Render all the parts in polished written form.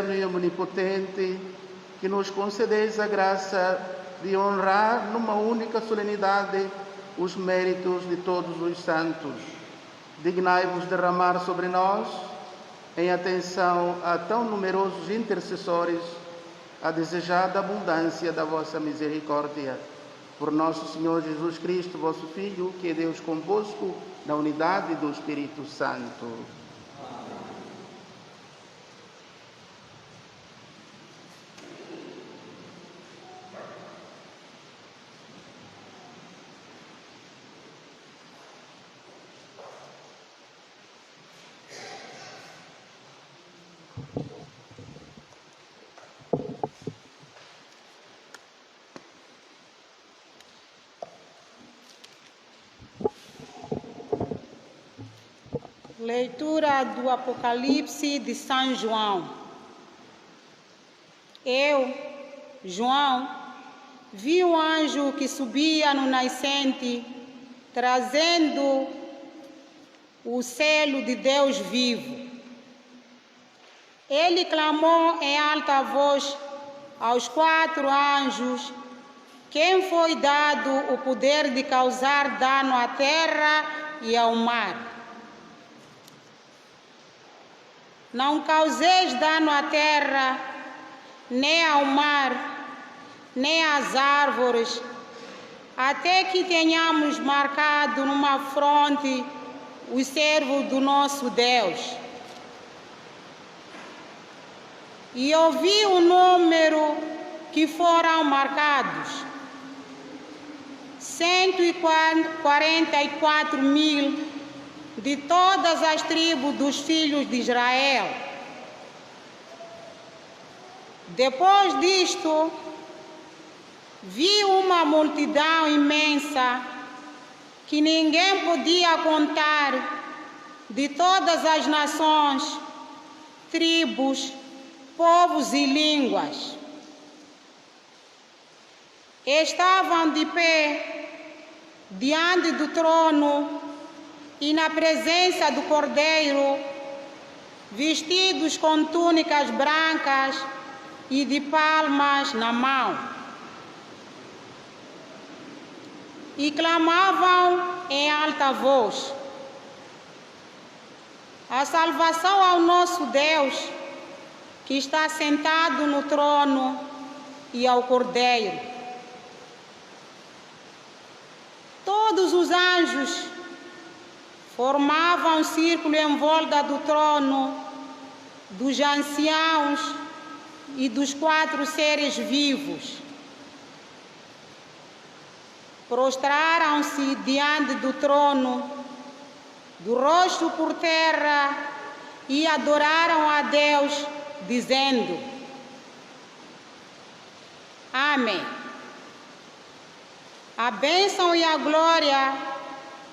eterno e onipotente, que nos concedeis a graça de honrar numa única solenidade os méritos de todos os santos. Dignai-vos derramar sobre nós, em atenção a tão numerosos intercessores, a desejada abundância da vossa misericórdia. Por nosso Senhor Jesus Cristo, vosso Filho, que é Deus convosco, na unidade do Espírito Santo. Leitura do Apocalipse de São João. Eu, João, vi um anjo que subia no nascente, trazendo o selo de Deus vivo. Ele clamou em alta voz aos 4 anjos, quem foi dado o poder de causar dano à terra e ao mar. Não causeis dano à terra, nem ao mar, nem às árvores, até que tenhamos marcado numa fronte os servos do nosso Deus. E ouvi o número que foram marcados: 144.000 de todas as tribos dos filhos de Israel. Depois disto, vi uma multidão imensa que ninguém podia contar, de todas as nações, tribos, povos e línguas. Estavam de pé diante do trono e na presença do Cordeiro, vestidos com túnicas brancas e de palmas na mão. E clamavam em alta voz: a salvação ao nosso Deus, que está sentado no trono, e ao Cordeiro. Todos os anjos formavam um círculo em volta do trono, dos anciãos e dos 4 seres vivos. Prostraram-se diante do trono, do rosto por terra, e adoraram a Deus, dizendo: Amém. A bênção e a glória,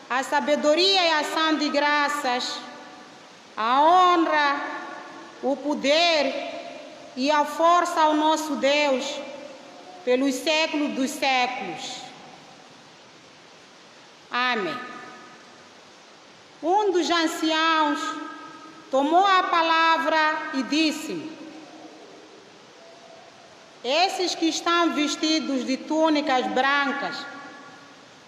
a sabedoria e a ação de graças, a honra, o poder e a força ao nosso Deus, pelos séculos dos séculos. Amém. Um dos anciãos tomou a palavra e disse: esses que estão vestidos de túnicas brancas,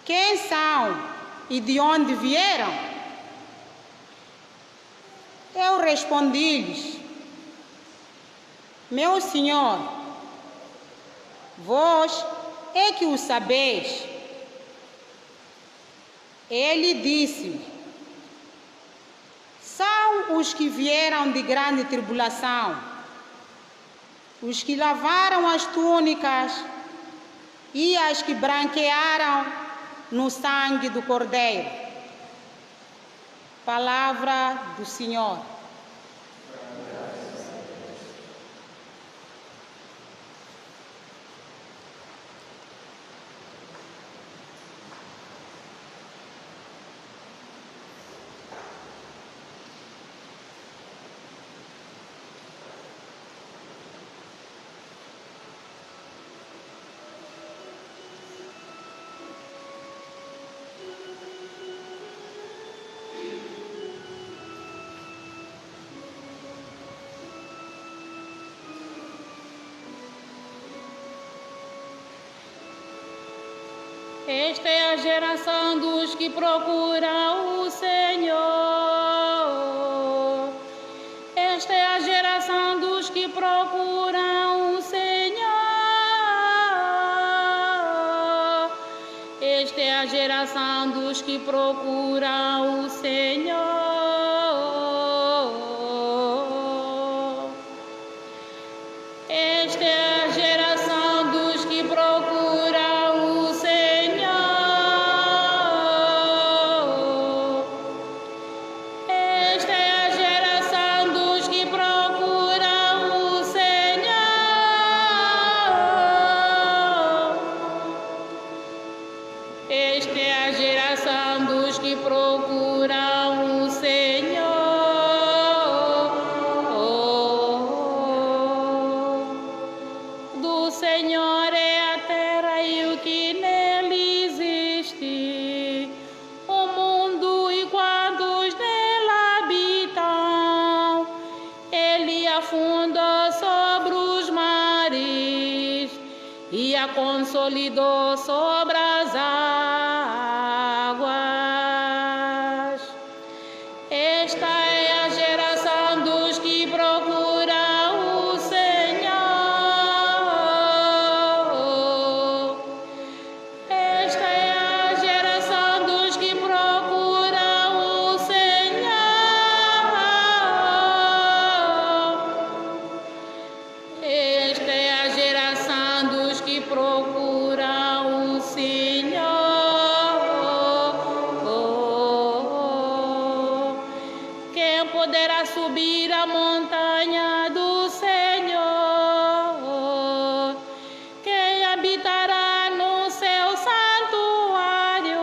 quem são e de onde vieram? Eu respondi-lhes: meu Senhor, vós é que o sabeis. Ele disse: são os que vieram de grande tribulação, os que lavaram as túnicas e as que branquearam no sangue do Cordeiro. Palavra do Senhor. Esta é a geração dos que procuram o Senhor. Esta é a geração dos que procuram o Senhor. Esta é a geração dos que procuram o Senhor. Esta é a geração dos que procuram o Senhor. Esta é a geração dos que procuram o Senhor. Esta é a geração dos que procuram o Senhor. Do Senhor é a terra e o que nele existe, o mundo e quantos nela habitam. Ele afundou sobre os mares e a consolidou sobre as águas. Esta é a geração dos que procuram o Senhor. Esta é a geração dos que procuram o Senhor. Esta é a geração dos que procuram o Senhor. Quem poderá subir a montanha do Senhor? Quem habitará no seu santuário?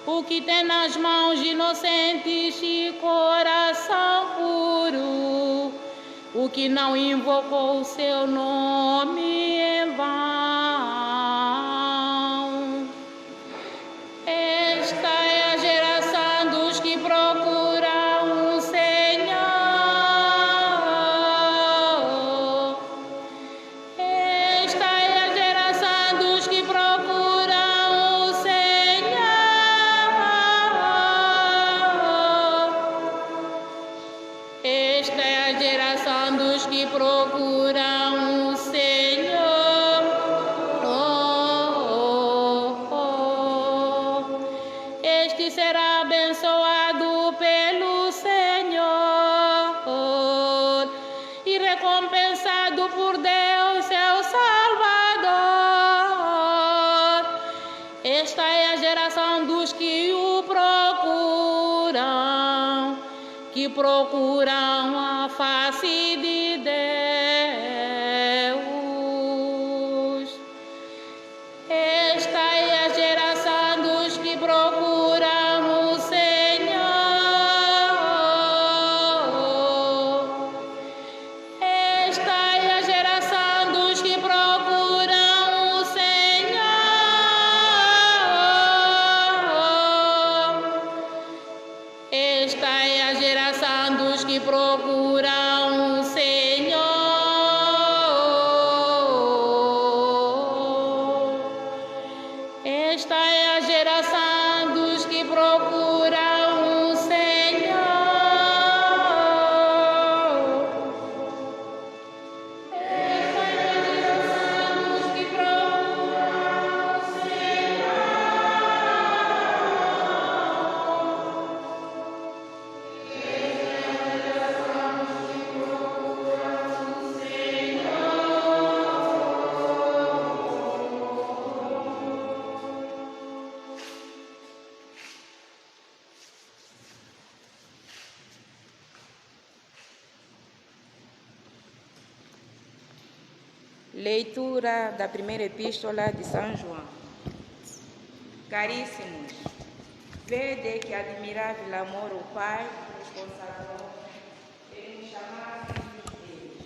O que tem nas mãos inocentes e coração puro, o que não invocou o seu nome em vão. Esta é a geração dos que procuram o Senhor. Esta é a geração dos que procuram o Senhor. Esta é a geração dos que procuram o Senhor. Este será abençoado pelo Senhor e recompensado por Deus, seu Salvador. Esta é a geração dos que o procuram a face de Deus. Esta é a geração dos que procuram o Senhor. Esta é a geração dos que procuram o Senhor. Esta é a geração dos que procuram o Senhor. Esta é a geração dos que procuram o Senhor. Esta é a geração dos que procuram o Senhor. Leitura da primeira epístola de São João. Caríssimos, vede que admirável amor o Pai nos consagrou em nos chamar filhos deles.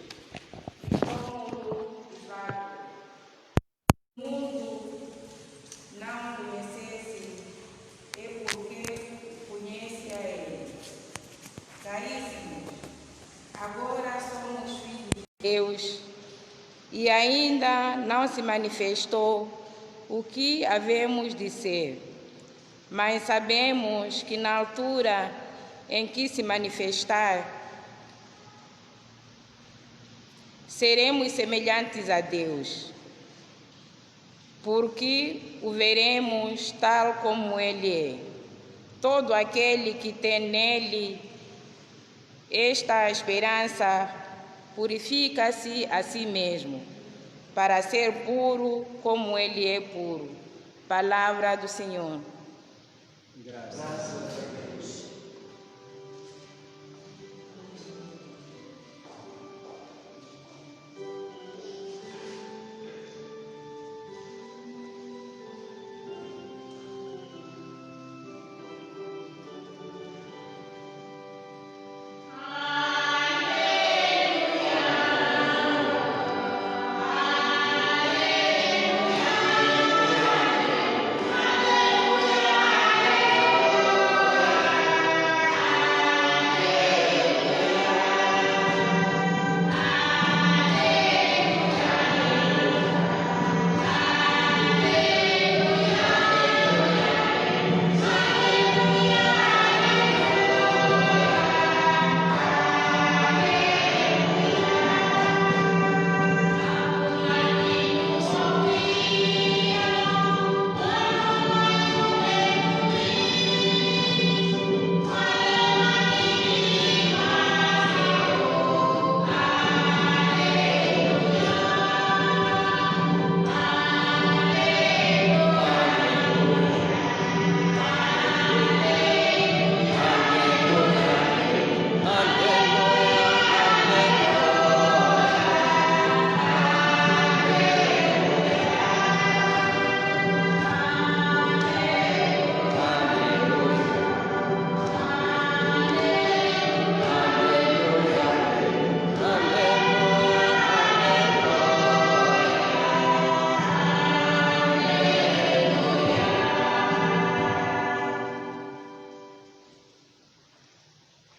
E como os vários o mundo não conhecesse, é porque conhece a Ele. Caríssimos, agora somos filhos de Deus, e ainda não se manifestou o que havemos de ser, mas sabemos que na altura em que se manifestar, seremos semelhantes a Deus, porque o veremos tal como Ele é. Todo aquele que tem nele esta esperança purifica-se a si mesmo, para ser puro como Ele é puro. Palavra do Senhor. Graças a Deus.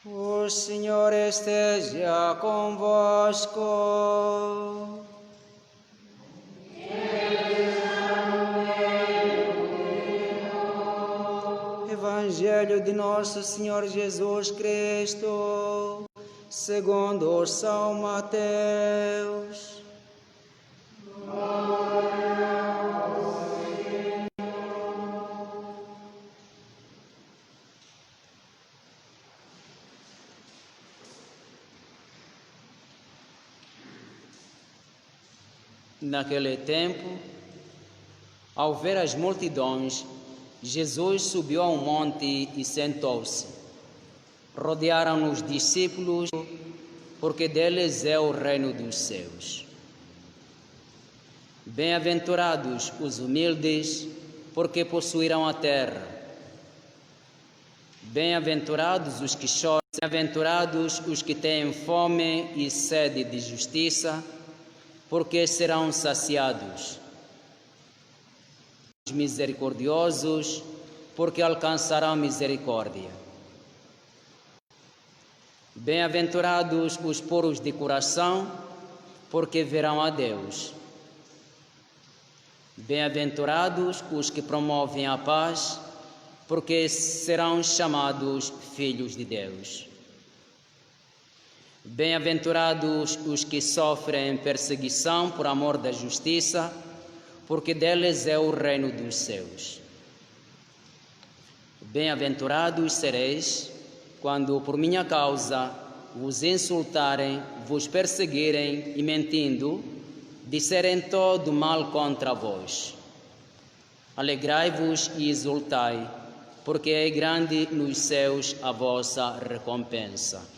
O Senhor esteja convosco. Evangelho de nosso Senhor Jesus Cristo, segundo São Mateus. Naquele tempo, ao ver as multidões, Jesus subiu a um monte e sentou-se. Rodearam-no os discípulos, porque deles é o reino dos céus. Bem-aventurados os humildes, porque possuirão a terra. Bem-aventurados os que choram, bem-aventurados os que têm fome e sede de justiça, porque serão saciados. Os misericordiosos, porque alcançarão misericórdia. Bem-aventurados os puros de coração, porque verão a Deus. Bem-aventurados os que promovem a paz, porque serão chamados filhos de Deus. Bem-aventurados os que sofrem perseguição por amor da justiça, porque deles é o reino dos céus. Bem-aventurados sereis quando por minha causa vos insultarem, vos perseguirem e, mentindo, disserem todo mal contra vós. Alegrai-vos e exultai, porque é grande nos céus a vossa recompensa.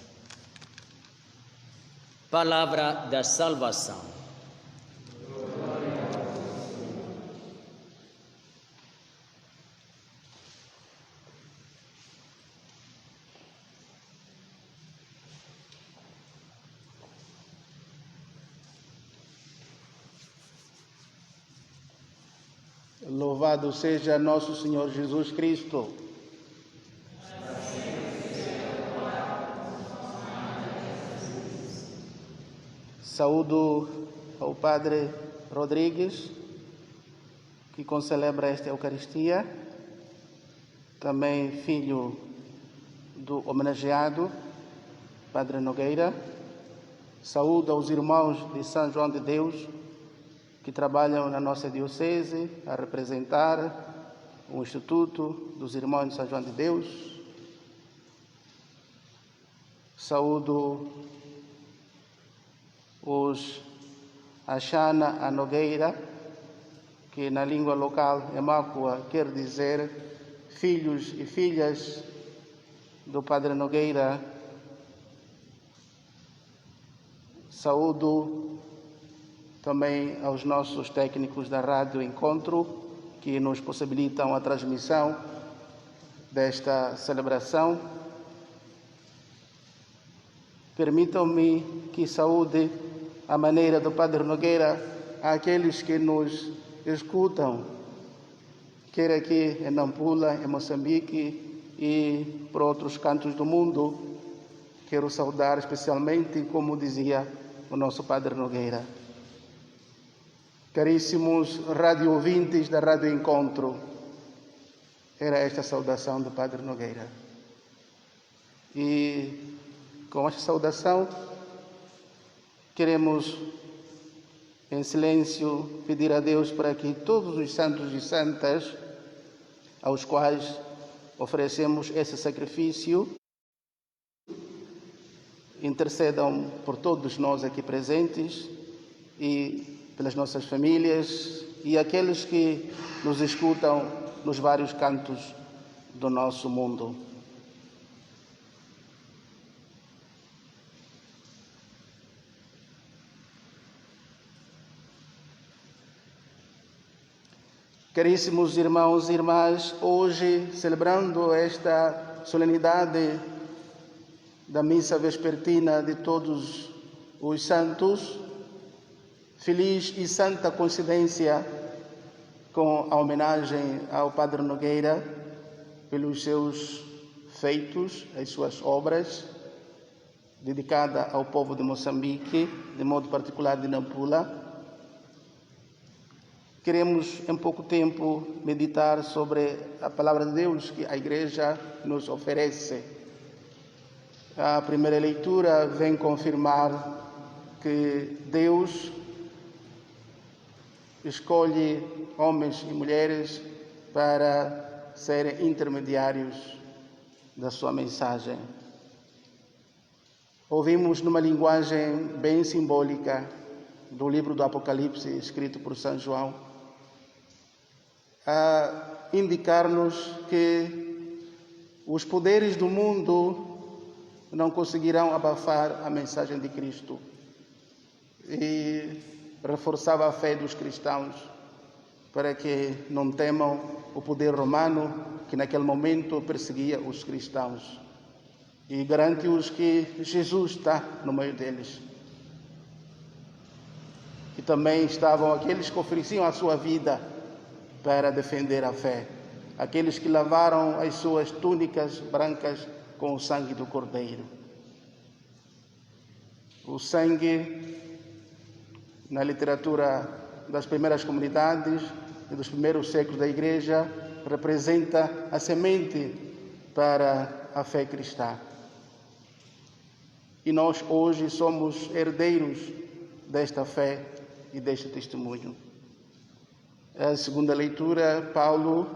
Palavra da salvação. Louvado seja nosso Senhor Jesus Cristo. Saúdo ao Padre Rodrigues, que concelebra esta Eucaristia, também filho do homenageado, Padre Nogueira. Saúdo aos irmãos de São João de Deus que trabalham na nossa diocese a representar o Instituto dos Irmãos de São João de Deus. Saúdo os Axana a Nogueira, que na língua local emácua quer dizer filhos e filhas do Padre Nogueira. Saúdo também aos nossos técnicos da Rádio Encontro, que nos possibilitam a transmissão desta celebração. Permitam-me que saúde à maneira do Padre Nogueira àqueles que nos escutam, quer aqui em Nampula, em Moçambique e por outros cantos do mundo. Quero saudar especialmente, como dizia o nosso Padre Nogueira. Caríssimos rádio ouvintes da Rádio Encontro, era esta a saudação do Padre Nogueira. E com esta saudação, queremos, em silêncio, pedir a Deus para que todos os santos e santas, aos quais oferecemos esse sacrifício, intercedam por todos nós aqui presentes e pelas nossas famílias e aqueles que nos escutam nos vários cantos do nosso mundo. Caríssimos irmãos e irmãs, hoje, celebrando esta solenidade da missa vespertina de todos os santos, feliz e santa coincidência com a homenagem ao Padre Nogueira pelos seus feitos, as suas obras, dedicada ao povo de Moçambique, de modo particular de Nampula. Queremos, em pouco tempo, meditar sobre a palavra de Deus que a Igreja nos oferece. A primeira leitura vem confirmar que Deus escolhe homens e mulheres para serem intermediários da sua mensagem. Ouvimos numa linguagem bem simbólica do livro do Apocalipse, escrito por São João, a indicar-nos que os poderes do mundo não conseguirão abafar a mensagem de Cristo. E reforçava a fé dos cristãos para que não temam o poder romano que naquele momento perseguia os cristãos. E garante-os que Jesus está no meio deles. E também estavam aqueles que ofereciam a sua vida para defender a fé, aqueles que lavaram as suas túnicas brancas com o sangue do Cordeiro. O sangue, na literatura das primeiras comunidades e dos primeiros séculos da Igreja, representa a semente para a fé cristã. E nós hoje somos herdeiros desta fé e deste testemunho. A segunda leitura, Paulo,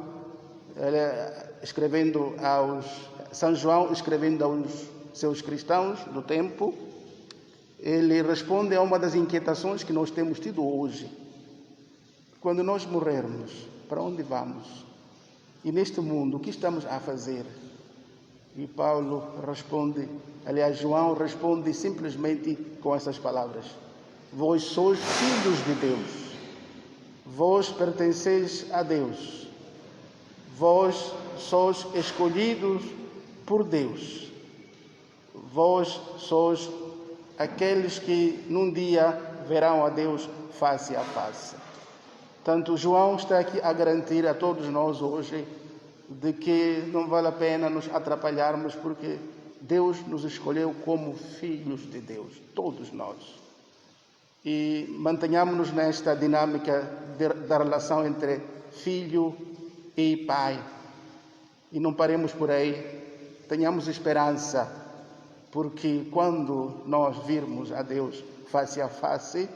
São João escrevendo aos seus cristãos do tempo, ele responde a uma das inquietações que nós temos tido hoje. Quando nós morrermos, para onde vamos? E neste mundo, o que estamos a fazer? E Paulo responde, João responde simplesmente com essas palavras: vós sois filhos de Deus, vós pertenceis a Deus, vós sois escolhidos por Deus, vós sois aqueles que num dia verão a Deus face a face. Tanto João está aqui a garantir a todos nós hoje de que não vale a pena nos atrapalharmos, porque Deus nos escolheu como filhos de Deus, todos nós. E mantenhamos-nos nesta dinâmica da relação entre Filho e Pai. E não paremos por aí, tenhamos esperança, porque quando nós virmos a Deus face a face,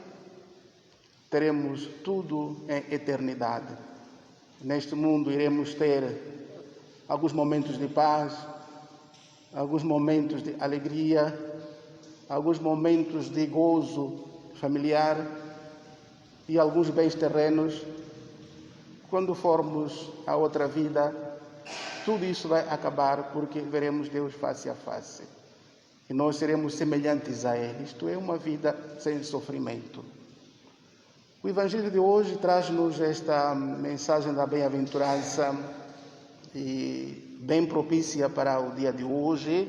teremos tudo em eternidade. Neste mundo iremos ter alguns momentos de paz, alguns momentos de alegria, alguns momentos de gozo familiar e alguns bens terrenos. Quando formos à outra vida, tudo isso vai acabar, porque veremos Deus face a face. E nós seremos semelhantes a Ele. Isto é uma vida sem sofrimento. O Evangelho de hoje traz-nos esta mensagem da bem-aventurança e bem propícia para o dia de hoje,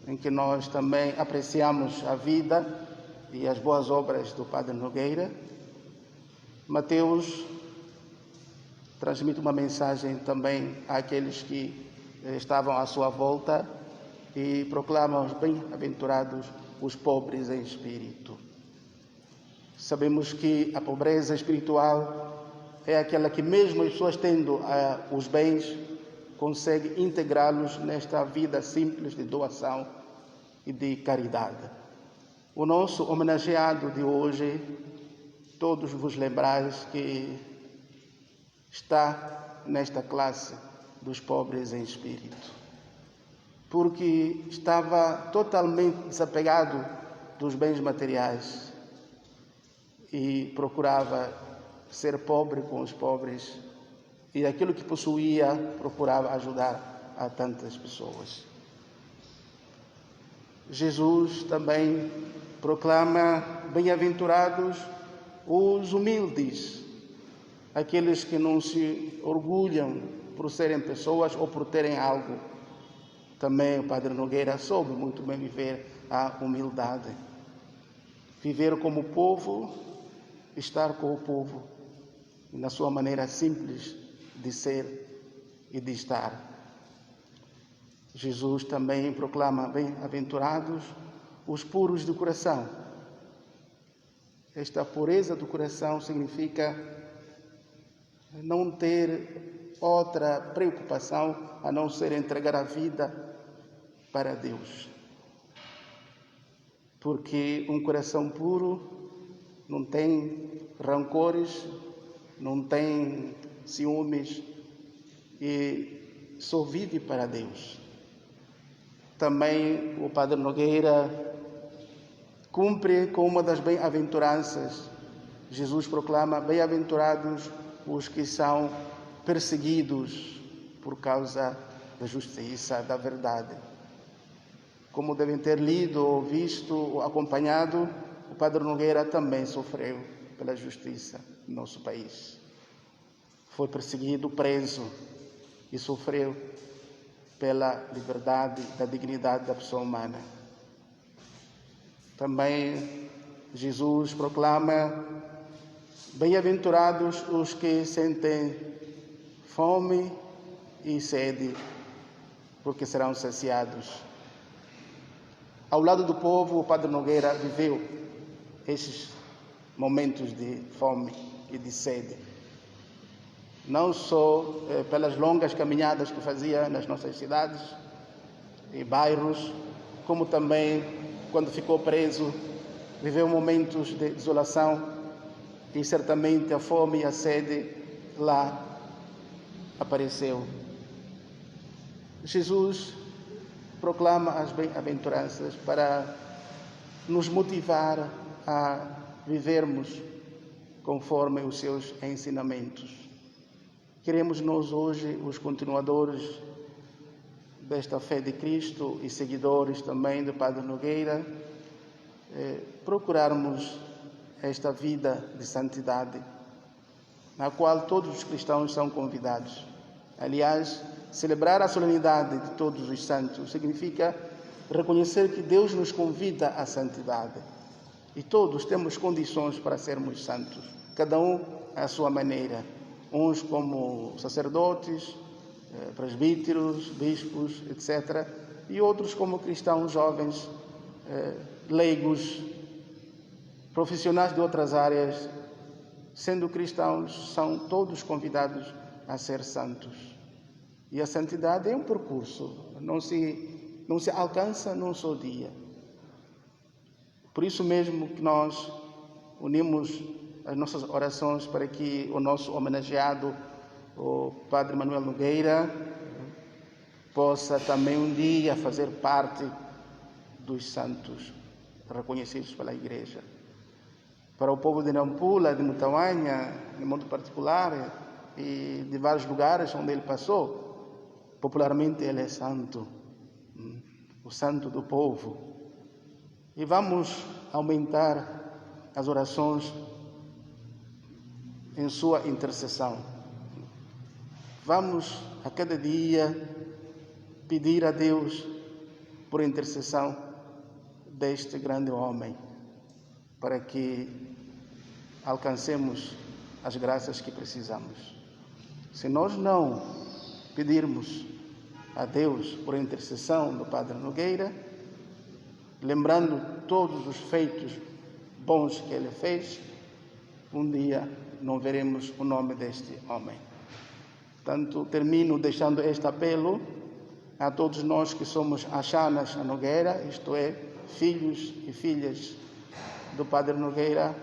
em que nós também apreciamos a vida e as boas obras do Padre Nogueira. Mateus transmite uma mensagem também àqueles que estavam à sua volta e proclama os bem-aventurados os pobres em espírito. Sabemos que a pobreza espiritual é aquela que, mesmo as pessoas tendo os bens, consegue integrá-los nesta vida simples de doação e de caridade. O nosso homenageado de hoje, todos vos lembrais que está nesta classe dos pobres em espírito, porque estava totalmente desapegado dos bens materiais e procurava ser pobre com os pobres, e aquilo que possuía procurava ajudar a tantas pessoas. Jesus também proclama: bem-aventurados os humildes, aqueles que não se orgulham por serem pessoas ou por terem algo. Também o Padre Nogueira soube muito bem viver a humildade. Viver como povo, estar com o povo, na sua maneira simples de ser e de estar. Jesus também proclama: bem-aventurados os puros de coração. Esta pureza do coração significa não ter outra preocupação a não ser entregar a vida para Deus. Porque um coração puro não tem rancores, não tem ciúmes e só vive para Deus. Também o Padre Nogueira cumpre com uma das bem-aventuranças. Jesus proclama: bem-aventurados os que são perseguidos por causa da justiça, da verdade. Como devem ter lido, ou visto, ou acompanhado, o Padre Nogueira também sofreu pela justiça no nosso país. Foi perseguido, preso e sofreu pela liberdade, da dignidade da pessoa humana. Também Jesus proclama: bem-aventurados os que sentem fome e sede, porque serão saciados. Ao lado do povo, o Padre Nogueira viveu esses momentos de fome e de sede. Não só pelas longas caminhadas que fazia nas nossas cidades e bairros, como também quando ficou preso, viveu momentos de desolação, e certamente a fome e a sede lá apareceu. Jesus proclama as bem-aventuranças para nos motivar a vivermos conforme os seus ensinamentos. Queremos nós hoje, os continuadores desta fé de Cristo e seguidores também do Padre Nogueira, procurarmos esta vida de santidade, na qual todos os cristãos são convidados. Aliás, celebrar a solenidade de todos os santos significa reconhecer que Deus nos convida à santidade. E todos temos condições para sermos santos, cada um à sua maneira. Uns como sacerdotes, presbíteros, bispos, etc. E outros como cristãos jovens, leigos, profissionais de outras áreas sendo cristãos, são todos convidados a ser santos. E a santidade é um percurso, não se alcança num só dia. Por isso mesmo que nós unimos as nossas orações para que o nosso homenageado, o Padre Manuel Nogueira, possa também um dia fazer parte dos santos reconhecidos pela Igreja. Para o povo de Nampula, de Mutanhanha, de modo particular, e de vários lugares onde ele passou, popularmente ele é santo, o santo do povo. E vamos aumentar as orações em sua intercessão. Vamos a cada dia pedir a Deus por intercessão deste grande homem, para que alcancemos as graças que precisamos. Se nós não pedirmos a Deus por intercessão do Padre Nogueira, lembrando todos os feitos bons que ele fez, um dia não veremos o nome deste homem. Portanto, termino deixando este apelo a todos nós que somos achanas a Nogueira, isto é, filhos e filhas do Padre Nogueira,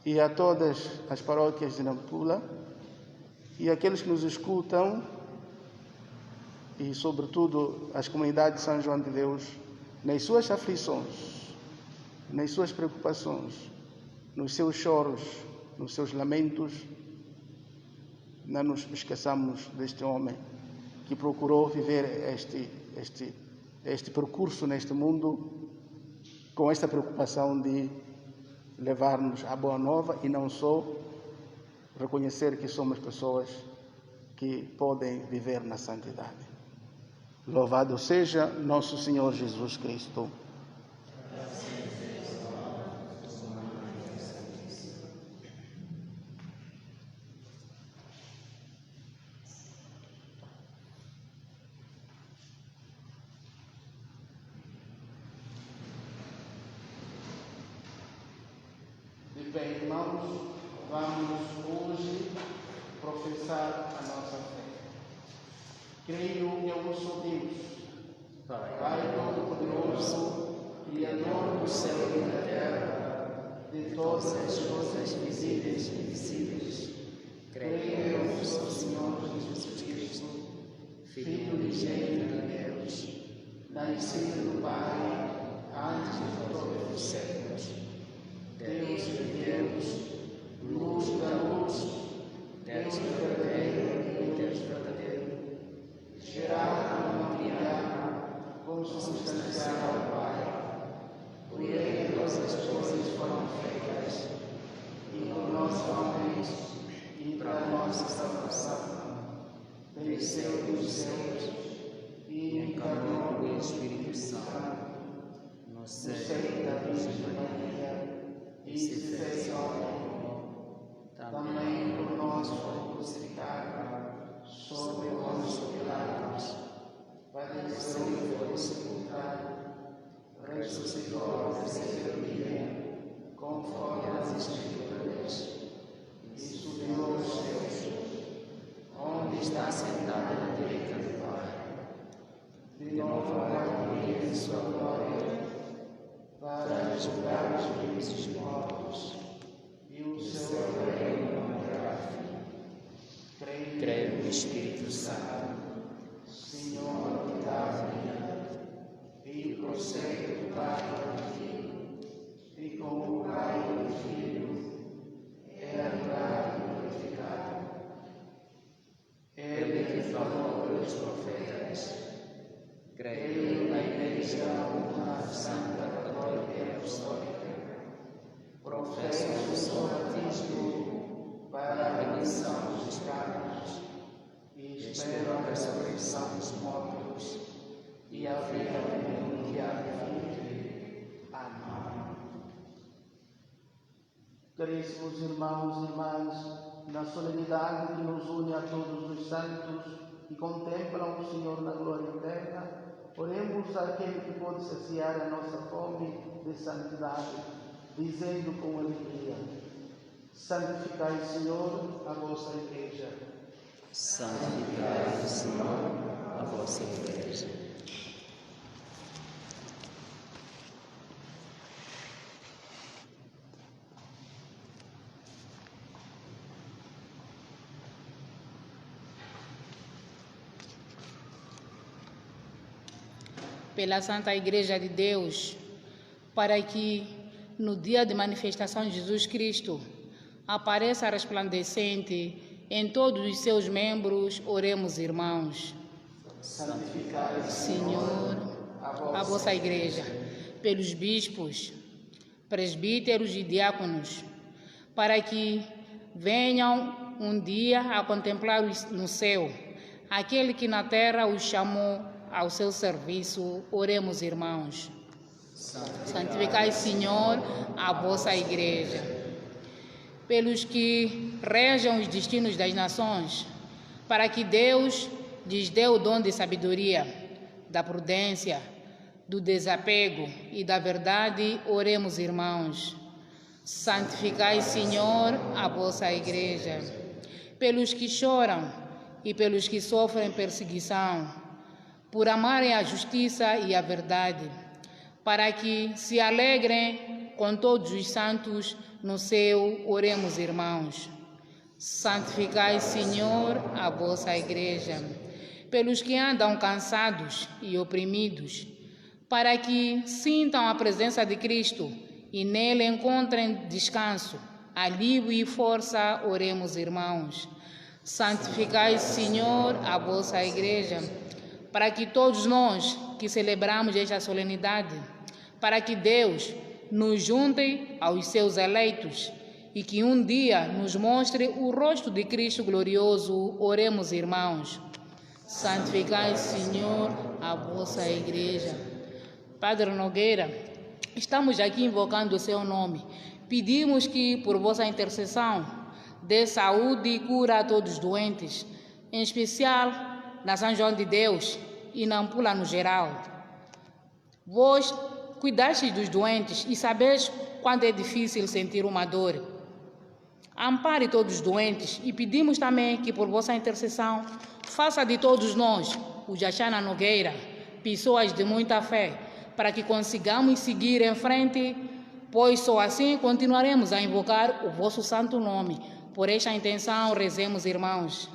e a todas as paróquias de Nampula, e aqueles que nos escutam, e sobretudo as comunidades de São João de Deus, nas suas aflições, nas suas preocupações, nos seus choros, nos seus lamentos, não nos esqueçamos deste homem que procurou viver este percurso neste mundo com esta preocupação de levar-nos à boa nova e não só reconhecer que somos pessoas que podem viver na santidade. Louvado seja nosso Senhor Jesus Cristo. De bem, irmãos, vamos hoje professar a nossa fé. Creio que é um só Deus, Pai Todo-Poderoso, Criador do céu e da terra, de todas as coisas visíveis e invisíveis. Creio que é um só Senhor Jesus Cristo, Filho unigênito de Deus, nascido do Pai antes de todos os séculos. Deus de Deus, luz da luz, Deus verdadeiro e Deus verdadeiro, gerado não criado, consubstanciado ao Pai, por ele todas as coisas foram feitas, e por nós homens, e para nossa salvação, desceu dos céus, e encarnou o Espírito Santo, no seio da Virgem Maria, e se fez homem, também por nós foi crucificado, sob o Pôncio Pilatos, padeceu e foi sepultado, ressuscitou ao terceiro dia, conforme as Escrituras, e subiu aos céus, onde está sentado à direita do Pai. De novo vai vir em sua glória, para julgar os vivos e os mortos, e o seu reino não terá fim. Creio no Espírito Santo, Senhor que dá a vida, e procede do Pai para o Filho, e com o Pai e o Filho é adorado e glorificado. Ele que falou pelos profetas, creio na Igreja uma santa, católica e apostólica, professo o seu batismo para a remissão dos pecados, e espero a ressurreição dos mortos e a vida do mundo que há de vir. Amém. Caríssimos irmãos e irmãs, na solenidade que nos une a todos os santos que contemplam o Senhor na glória eterna, oremos àquele que pode saciar a nossa fome de santidade, dizendo com alegria: Santificai, Senhor, a vossa Igreja. Santificai, Senhor, a vossa Igreja. Pela Santa Igreja de Deus, para que no dia de manifestação de Jesus Cristo apareça resplandecente em todos os seus membros, oremos, irmãos. Santificai, Senhor, a vossa Igreja, pelos bispos, presbíteros e diáconos, para que venham um dia a contemplar no céu aquele que na terra os chamou ao seu serviço, oremos, irmãos. Santificai, Senhor, a vossa Igreja. Pelos que regem os destinos das nações, para que Deus lhes dê o dom de sabedoria, da prudência, do desapego e da verdade, oremos, irmãos. Santificai, Senhor, a vossa Igreja. Pelos que choram e pelos que sofrem perseguição, por amarem a justiça e a verdade, para que se alegrem com todos os santos no céu, oremos, irmãos. Santificai, Senhor, a vossa Igreja. Pelos que andam cansados e oprimidos, para que sintam a presença de Cristo e nele encontrem descanso, alívio e força, oremos, irmãos. Santificai, Senhor, a vossa Igreja, para que todos nós que celebramos esta solenidade, para que Deus nos junte aos seus eleitos e que um dia nos mostre o rosto de Cristo glorioso, oremos, irmãos. Santificai, Senhor, a vossa Igreja. Padre Nogueira, estamos aqui invocando o seu nome. Pedimos que, por vossa intercessão, dê saúde e cura a todos os doentes, em especial na São João de Deus e na Ampula no geral. Vós cuidastes dos doentes e sabeis quando é difícil sentir uma dor. Ampare todos os doentes e pedimos também que, por vossa intercessão, faça de todos nós, os Jachana Nogueira, pessoas de muita fé, para que consigamos seguir em frente, pois só assim continuaremos a invocar o vosso santo nome. Por esta intenção, rezemos, irmãos.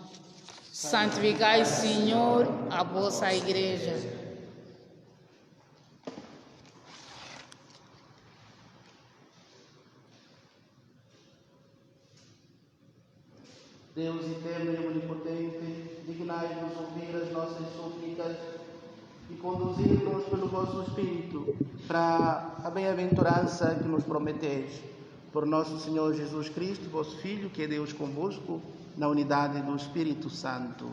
Santificai, Senhor, a vossa Igreja. Deus eterno e onipotente, dignai-vos ouvir as nossas súplicas e conduzir-nos pelo vosso Espírito para a bem-aventurança que nos prometeis. Por nosso Senhor Jesus Cristo, vosso Filho, que é Deus convosco, na unidade do Espírito Santo.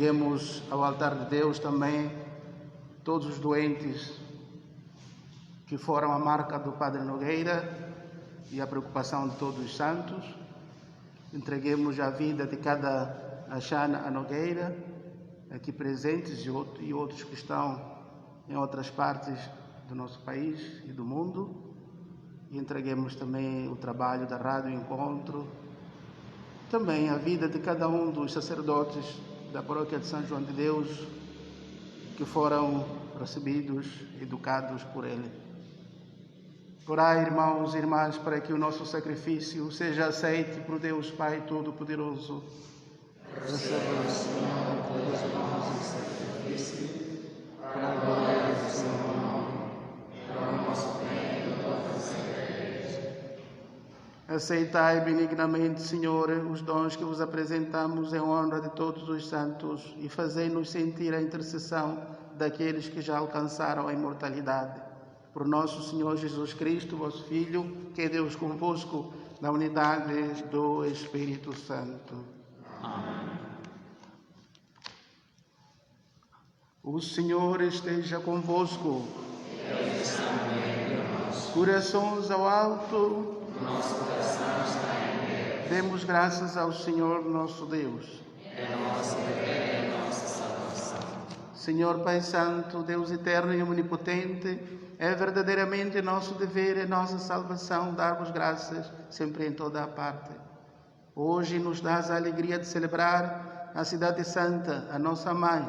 Entreguemos ao altar de Deus também todos os doentes que foram a marca do Padre Nogueira e a preocupação de todos os santos. Entreguemos a vida de cada Axana Nogueira, aqui presentes, e outros que estão em outras partes do nosso país e do mundo. E entreguemos também o trabalho da Rádio Encontro, também a vida de cada um dos sacerdotes da paróquia de São João de Deus, que foram recebidos, educados por ele. Orai, irmãos e irmãs, para que o nosso sacrifício seja aceito por Deus Pai Todo-Poderoso. Receba, Senhor, pelas mãos e sacrifício, para a glória do seu nome, para o nosso bem e da vossa Igreja. Aceitai benignamente, Senhor, os dons que vos apresentamos em honra de todos os santos e fazei-nos sentir a intercessão daqueles que já alcançaram a imortalidade. Por nosso Senhor Jesus Cristo, vosso Filho, que é Deus convosco, na unidade do Espírito Santo. Amém. O Senhor esteja convosco. Corações ao alto. Nosso coração está em Deus. Demos graças ao Senhor nosso Deus. É nosso dever e nossa salvação. Senhor Pai Santo, Deus eterno e onipotente, é verdadeiramente nosso dever e nossa salvação dar-vos graças sempre em toda a parte. Hoje nos dás a alegria de celebrar a Cidade Santa, a nossa Mãe,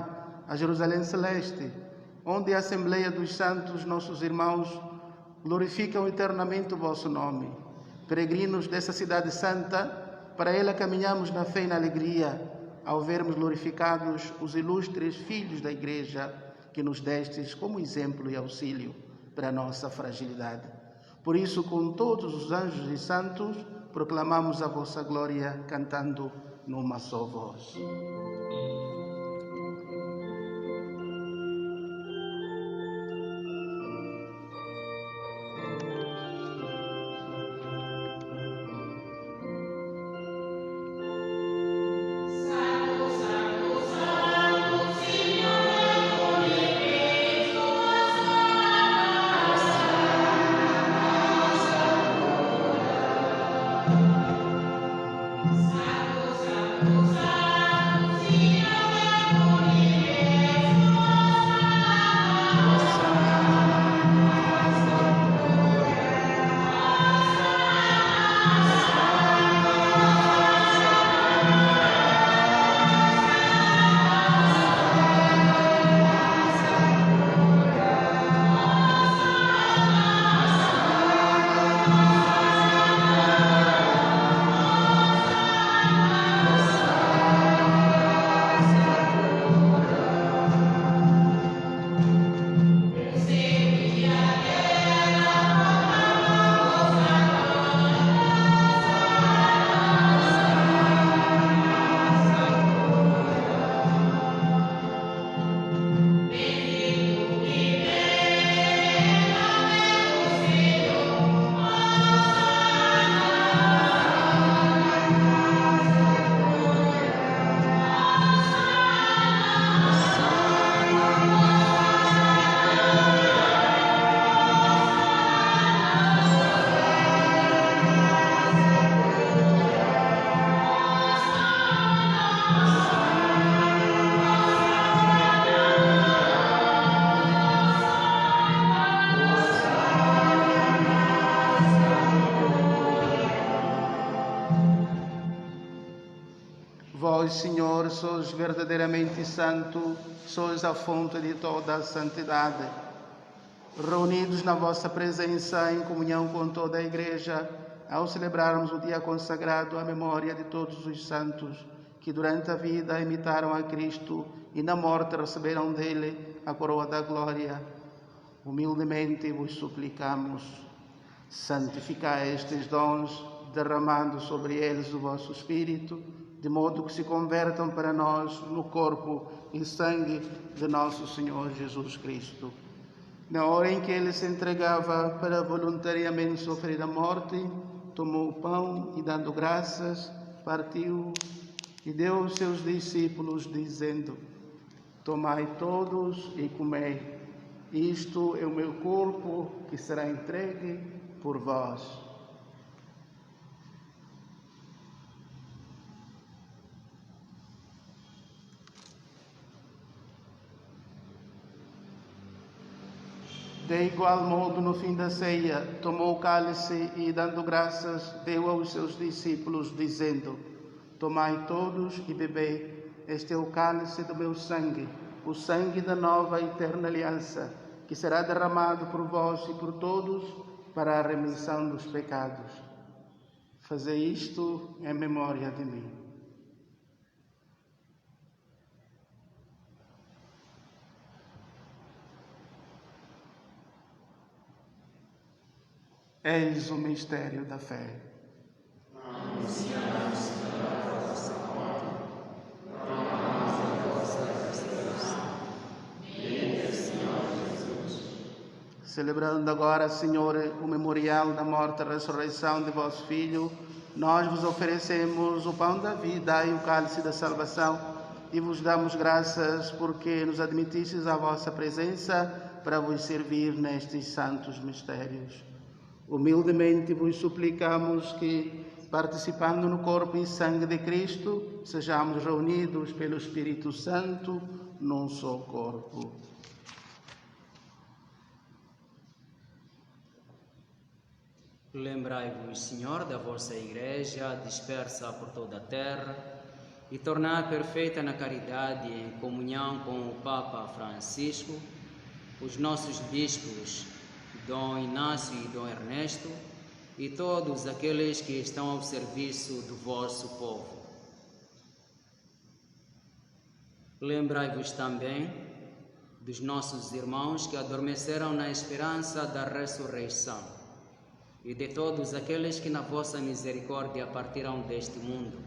a Jerusalém Celeste, onde a Assembleia dos Santos, nossos irmãos, glorificam eternamente o vosso nome. Peregrinos dessa Cidade Santa, para ela caminhamos na fé e na alegria, ao vermos glorificados os ilustres filhos da Igreja que nos destes como exemplo e auxílio para a nossa fragilidade. Por isso, com todos os anjos e santos, proclamamos a vossa glória, cantando numa só voz. Vós, Senhor, sois verdadeiramente santo, sois a fonte de toda a santidade. Reunidos na vossa presença, em comunhão com toda a Igreja, ao celebrarmos o dia consagrado à memória de todos os santos que durante a vida imitaram a Cristo e na morte receberam dele a coroa da glória, humildemente vos suplicamos, santificai estes dons, derramando sobre eles o vosso Espírito, de modo que se convertam para nós no corpo e sangue de nosso Senhor Jesus Cristo. Na hora em que ele se entregava para voluntariamente sofrer a morte, tomou o pão e, dando graças, partiu e deu aos seus discípulos, dizendo: Tomai todos e comei, isto é o meu corpo que será entregue por vós. De igual modo, no fim da ceia, tomou o cálice e, dando graças, deu aos seus discípulos, dizendo: Tomai todos e bebei, este é o cálice do meu sangue, o sangue da nova e eterna aliança, que será derramado por vós e por todos para a remissão dos pecados. Fazei isto em memória de mim. Eis o mistério da fé. Celebrando agora, Senhor, o memorial da morte e ressurreição de vosso Filho, nós vos oferecemos o pão da vida e o cálice da salvação e vos damos graças porque nos admitistes à vossa presença para vos servir nestes santos mistérios. Humildemente vos suplicamos que, participando no corpo e sangue de Cristo, sejamos reunidos pelo Espírito Santo num só corpo. Lembrai-vos, Senhor, da vossa Igreja, dispersa por toda a terra, e tornai perfeita na caridade, em comunhão com o Papa Francisco, os nossos bispos, Dom Inácio e Dom Ernesto, e todos aqueles que estão ao serviço do vosso povo. Lembrai-vos também dos nossos irmãos que adormeceram na esperança da ressurreição, e de todos aqueles que na vossa misericórdia partirão deste mundo.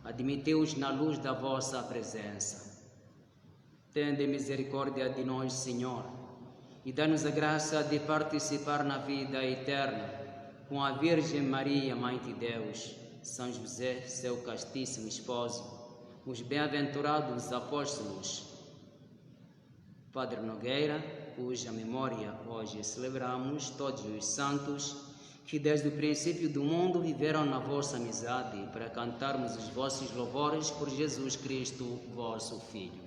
Admiti-os na luz da vossa presença. Tende misericórdia de nós, Senhor, e dá-nos a graça de participar na vida eterna com a Virgem Maria, Mãe de Deus, São José, seu castíssimo esposo, os bem-aventurados apóstolos, Padre Nogueira, cuja memória hoje celebramos, todos os santos que desde o princípio do mundo viveram na vossa amizade, para cantarmos os vossos louvores por Jesus Cristo, vosso Filho.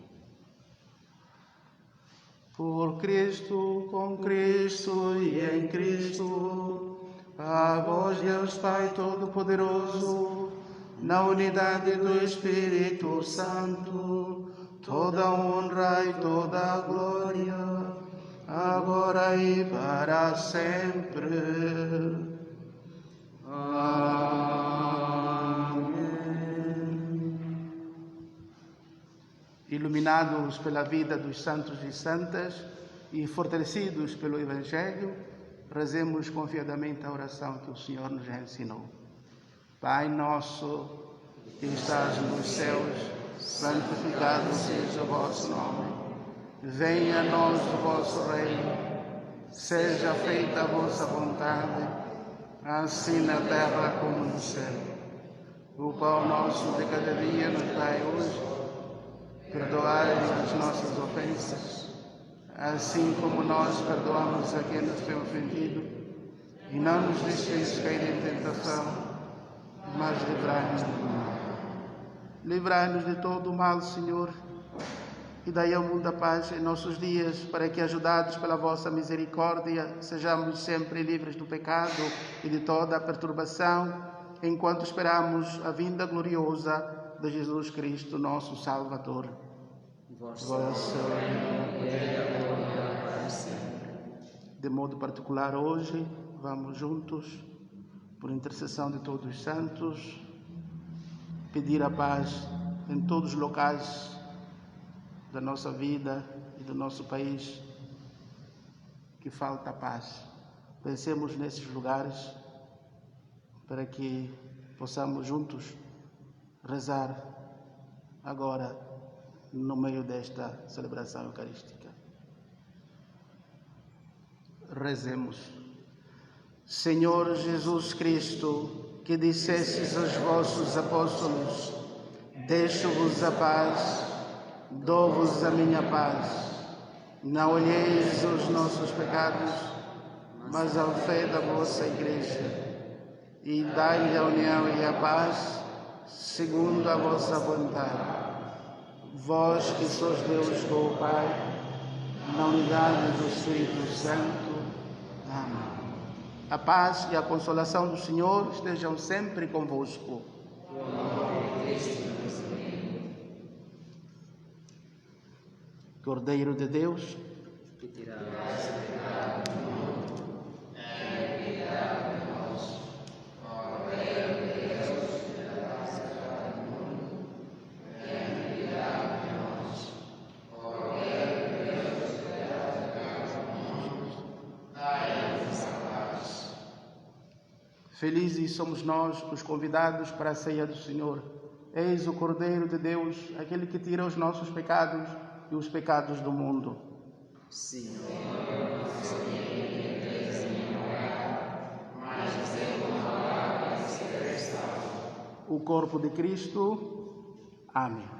Por Cristo, com Cristo e em Cristo, a vós, Deus Pai Todo-Poderoso, na unidade do Espírito Santo, toda a honra e toda a glória, agora e para sempre. Amém. Iluminados pela vida dos santos e santas e fortalecidos pelo Evangelho, rezemos confiadamente a oração que o Senhor nos ensinou. Pai nosso, que estás nos céus, santificado seja o vosso nome. Venha a nós o vosso reino, seja feita a vossa vontade, assim na terra como no céu. O pão nosso de cada dia nos dai hoje, perdoai-nos as nossas ofensas, assim como nós perdoamos a quem nos tem ofendido, e não nos deixeis cair em tentação, mas livrai-nos do mal. Livrai-nos de todo o mal, Senhor, e dai ao mundo a paz em nossos dias, para que, ajudados pela vossa misericórdia, sejamos sempre livres do pecado e de toda a perturbação, enquanto esperamos a vinda gloriosa de Jesus Cristo, nosso Salvador. De modo particular, hoje, vamos juntos, por intercessão de todos os santos, pedir a paz em todos os locais da nossa vida e do nosso país, que falta paz. Pensemos nesses lugares para que possamos juntos rezar agora no meio desta celebração eucarística. Rezemos. Senhor Jesus Cristo, que dissestes aos vossos apóstolos: Deixo-vos a paz, dou-vos a minha paz. Não olheis os nossos pecados, mas a fé da vossa Igreja. E dai-lhe a união e a paz, segundo a vossa vontade. Vós que sois Deus com o Pai, na unidade do Espírito Santo. Amém. A paz e a consolação do Senhor estejam sempre convosco. Cordeiro de Deus, que tiraste o pecado do mundo, piedade de nós. Cordeiro de Deus, que tiraste o pecado do mundo, piedade de nós. Cordeiro de Deus, que tiraste o pecado do mundo, dai-nos a paz. felizes somos nós, os convidados para a ceia do Senhor. Eis o Cordeiro de Deus, aquele que tira os nossos pecados e os pecados do mundo. Senhor, o corpo de Cristo. Amém.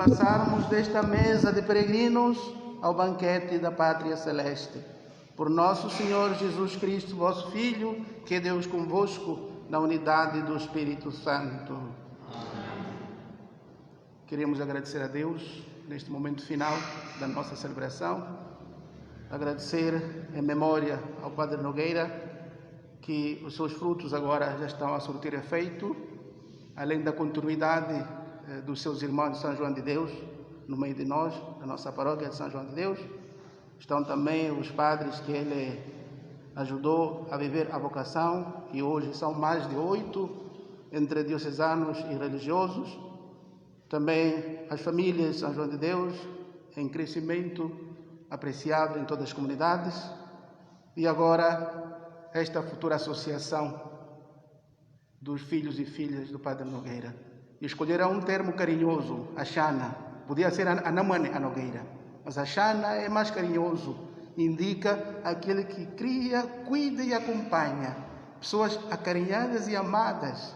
passarmos desta mesa de peregrinos ao banquete da Pátria Celeste. Por nosso Senhor Jesus Cristo, vosso Filho, que é Deus convosco, na unidade do Espírito Santo. Amém. Queremos agradecer a Deus neste momento final da nossa celebração, agradecer em memória ao Padre Nogueira, que os seus frutos agora já estão a surtir efeito, além da continuidade dos seus irmãos de São João de Deus, no meio de nós, na nossa paróquia de São João de Deus. Estão também os padres que ele ajudou a viver a vocação, e hoje são mais de 8 entre diocesanos e religiosos. Também as famílias de São João de Deus, em crescimento apreciável em todas as comunidades. E agora, esta futura associação dos filhos e filhas do Padre Nogueira. Escolheram um termo carinhoso, a Xana. Podia ser a Namane, a Nogueira, mas a Xana é mais carinhoso. Indica aquele que cria, cuida e acompanha. Pessoas acarinhadas e amadas.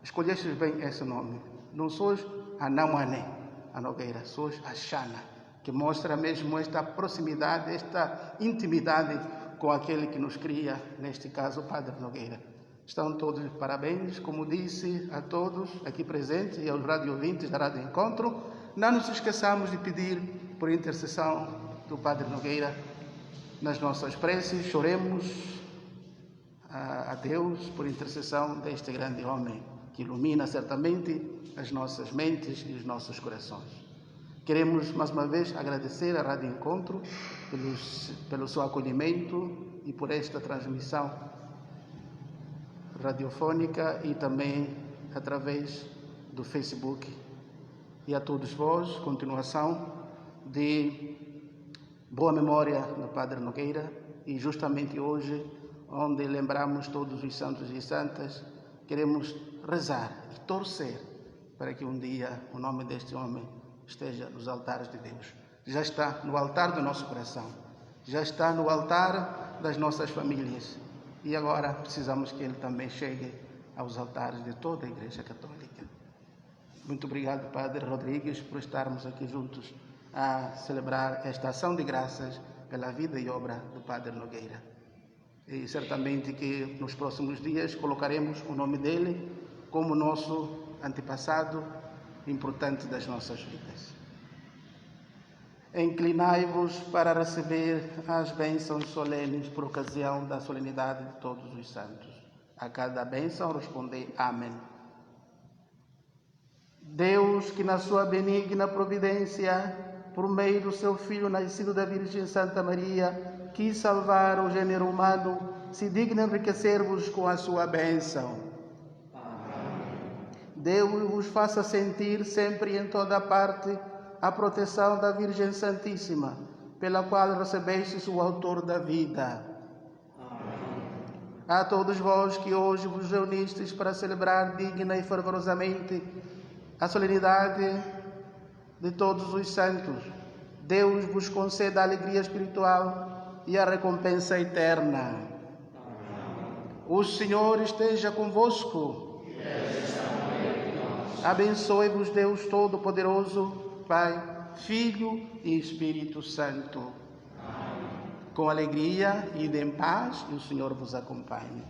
Escolhestes bem esse nome. Não sois a Namane, a Nogueira, sois a Xana, que mostra mesmo esta proximidade, esta intimidade com aquele que nos cria, neste caso o Padre Nogueira. Estão todos de parabéns, como disse a todos aqui presentes e aos radio-ouvintes da Rádio Encontro. Não nos esqueçamos de pedir por intercessão do Padre Nogueira nas nossas preces. Choremos a Deus por intercessão deste grande homem, que ilumina certamente as nossas mentes e os nossos corações. Queremos mais uma vez agradecer à Rádio Encontro pelo seu acolhimento e por esta transmissão radiofônica e também através do Facebook. E a todos vós, continuação de boa memória do Padre Nogueira, e justamente hoje, onde lembramos todos os santos e santas, queremos rezar e torcer para que um dia o nome deste homem esteja nos altares de Deus. Já está no altar do nosso coração, já está no altar das nossas famílias, e agora precisamos que ele também chegue aos altares de toda a Igreja Católica. Muito obrigado, Padre Rodrigues, por estarmos aqui juntos a celebrar esta ação de graças pela vida e obra do Padre Nogueira. E certamente que nos próximos dias colocaremos o nome dele como nosso antepassado importante das nossas vidas. Inclinai-vos para receber as bênçãos solenes por ocasião da solenidade de todos os santos. A cada bênção respondei Amém. Deus, que na sua benigna providência, por meio do seu Filho nascido da Virgem Santa Maria, quis salvar o gênero humano, se digna enriquecer-vos com a sua bênção. Deus vos faça sentir sempre e em toda parte a proteção da Virgem Santíssima, pela qual recebestes o Autor da vida. A todos vós que hoje vos reunistes para celebrar digna e fervorosamente a solenidade de todos os santos, Deus vos conceda a alegria espiritual e a recompensa eterna. O Senhor esteja convosco. Abençoe-vos Deus Todo-Poderoso, Pai, Filho e Espírito Santo. Com alegria, ide em paz e o Senhor vos acompanhe.